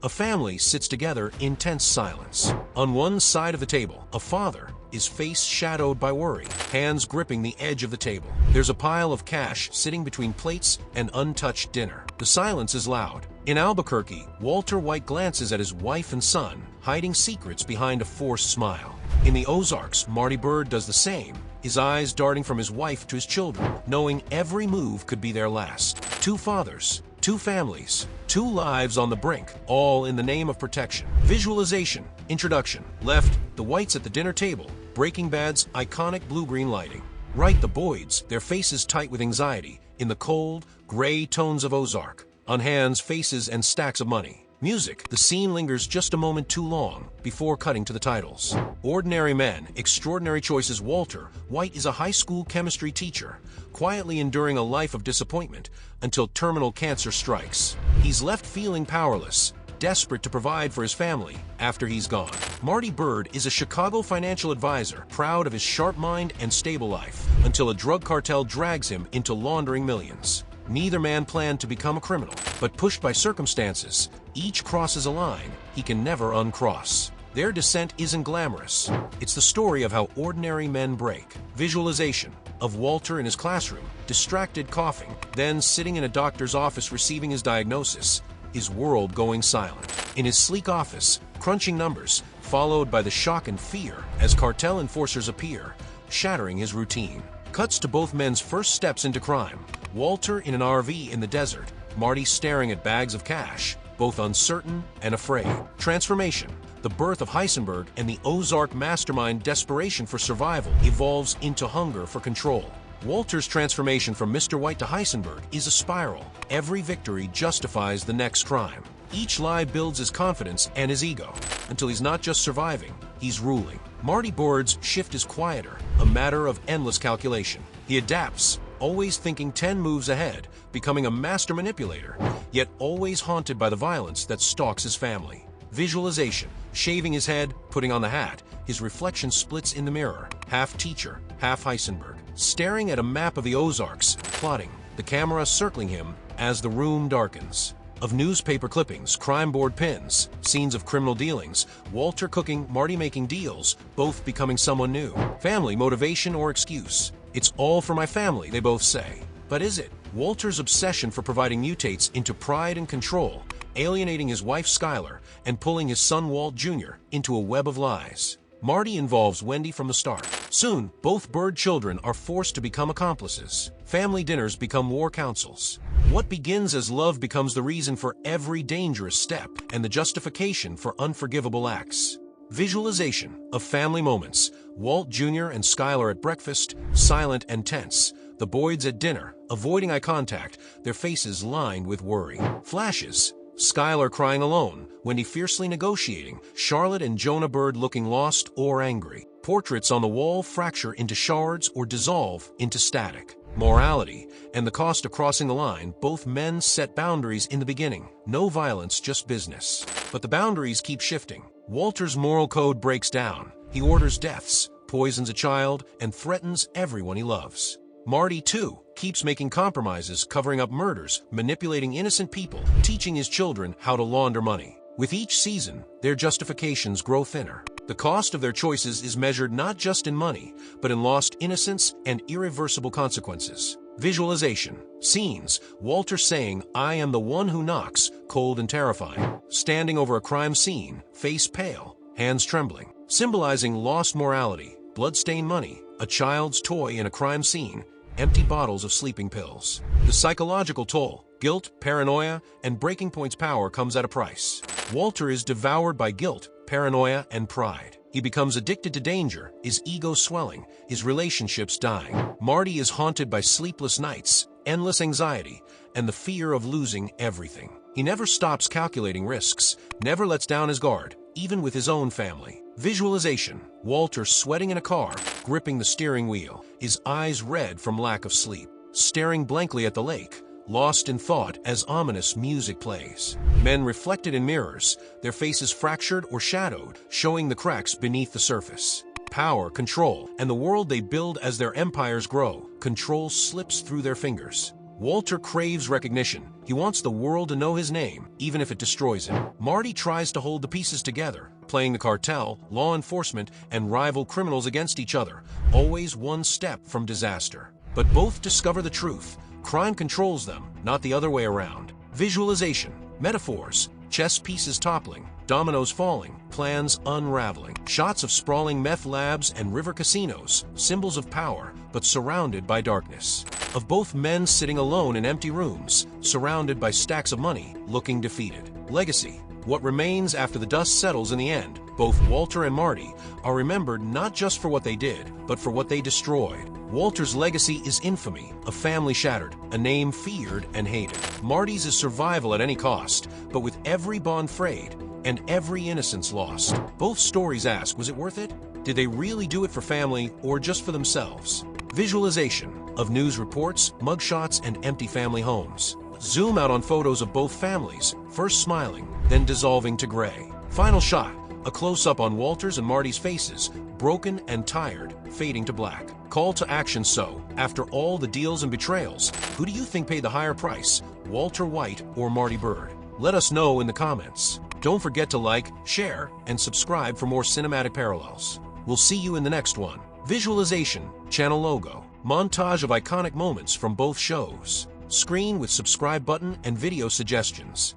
A family sits together in tense silence. On one side of the table, a father, his face shadowed by worry, hands gripping the edge of the table. There's a pile of cash sitting between plates and untouched dinner. The silence is loud. In Albuquerque, Walter White glances at his wife and son, hiding secrets behind a forced smile. In the Ozarks, Marty Byrde does the same, his eyes darting from his wife to his children, knowing every move could be their last. Two fathers, two families, two lives on the brink, all in the name of protection. Visualization. Introduction. Left, the Whites at the dinner table, Breaking Bad's iconic blue-green lighting. Right, the Boyds, their faces tight with anxiety, in the cold, gray tones of Ozark. On hands, faces, and stacks of money. Music. The scene lingers just a moment too long before cutting to the titles. Ordinary men, extraordinary choices. Walter White is a high school chemistry teacher, quietly enduring a life of disappointment until terminal cancer strikes. He's left feeling powerless, desperate to provide for his family after he's gone. Marty Byrde is a Chicago financial advisor, proud of his sharp mind and stable life, until a drug cartel drags him into laundering millions. Neither man planned to become a criminal, but pushed by circumstances, each crosses a line he can never uncross. Their descent isn't glamorous. It's the story of how ordinary men break. Visualization of Walter in his classroom, distracted coughing, then sitting in a doctor's office receiving his diagnosis, his world going silent. In his sleek office, crunching numbers, followed by the shock and fear as cartel enforcers appear, shattering his routine. Cuts to both men's first steps into crime. Walter in an RV in the desert, Marty staring at bags of cash, both uncertain and afraid. Transformation. The birth of Heisenberg and the Ozark mastermind desperation for survival evolves into hunger for control. Walter's transformation from Mr. White to Heisenberg is a spiral. Every victory justifies the next crime. Each lie builds his confidence and his ego, until he's not just surviving, he's ruling. Marty Byrde's shift is quieter, a matter of endless calculation. He adapts, always thinking 10 moves ahead, becoming a master manipulator, yet always haunted by the violence that stalks his family. Visualization. Shaving his head, putting on the hat, his reflection splits in the mirror, half teacher, half Heisenberg. Staring at a map of the Ozarks, plotting, the camera circling him as the room darkens. Of newspaper clippings, crime board pins, scenes of criminal dealings, Walter cooking, Marty making deals, both becoming someone new. Family, motivation, or excuse. It's all for my family, they both say. But is it? Walter's obsession for providing mutates into pride and control, alienating his wife Skylar and pulling his son Walt Jr. into a web of lies. Marty involves Wendy from the start. Soon, both Byrde children are forced to become accomplices. Family dinners become war councils. What begins as love becomes the reason for every dangerous step and the justification for unforgivable acts. Visualization of family moments. Walt Jr. and Skylar at breakfast, silent and tense. The Boyds at dinner, avoiding eye contact, their faces lined with worry. Flashes. Skylar crying alone, Wendy fiercely negotiating, Charlotte and Jonah Byrde looking lost or angry. Portraits on the wall fracture into shards or dissolve into static. Morality and the cost of crossing the line. Both men set boundaries in the beginning. No violence, just business. But the boundaries keep shifting. Walter's moral code breaks down. He orders deaths, poisons a child, and threatens everyone he loves. Marty, too, keeps making compromises, covering up murders, manipulating innocent people, teaching his children how to launder money. With each season, their justifications grow thinner. The cost of their choices is measured not just in money, but in lost innocence and irreversible consequences. Visualization. Scenes. Walter saying, "I am the one who knocks," cold and terrifying. Standing over a crime scene, face pale, hands trembling. Symbolizing lost morality, bloodstained money, a child's toy in a crime scene, empty bottles of sleeping pills. The psychological toll. Guilt, paranoia, and breaking point's power comes at a price. Walter is devoured by guilt, paranoia, and pride. He becomes addicted to danger, his ego swelling, his relationships dying. Marty is haunted by sleepless nights, endless anxiety, and the fear of losing everything. He never stops calculating risks, never lets down his guard, even with his own family. Visualization. Walter sweating in a car, gripping the steering wheel, his eyes red from lack of sleep, staring blankly at the lake, lost in thought as ominous music plays. Men reflected in mirrors, their faces fractured or shadowed, showing the cracks beneath the surface. Power, control, and the world they build as their empires grow. Control slips through their fingers. Walter craves recognition. He wants the world to know his name, even if it destroys him. Marty tries to hold the pieces together, playing the cartel, law enforcement, and rival criminals against each other, always one step from disaster. But both discover the truth. Crime controls them, not the other way around. Visualization, metaphors, chess pieces toppling, dominoes falling, plans unraveling. Shots of sprawling meth labs and river casinos, symbols of power, but surrounded by darkness. Of both men sitting alone in empty rooms, surrounded by stacks of money, looking defeated. Legacy, what remains after the dust settles in the end. Both Walter and Marty are remembered not just for what they did, but for what they destroyed. Walter's legacy is infamy, a family shattered, a name feared and hated. Marty's is survival at any cost, but with every bond frayed and every innocence lost. Both stories ask, was it worth it? Did they really do it for family or just for themselves? Visualization of news reports, mugshots, and empty family homes. Zoom out on photos of both families, first smiling, then dissolving to gray. Final shot, a close-up on Walter's and Marty's faces, broken and tired, fading to black. Call to action. So, after all the deals and betrayals, who do you think paid the higher price, Walter White or Marty Byrde? Let us know in the comments. Don't forget to like, share, and subscribe for more cinematic parallels. We'll see you in the next one. Visualization, channel logo, montage of iconic moments from both shows. Screen with subscribe button and video suggestions.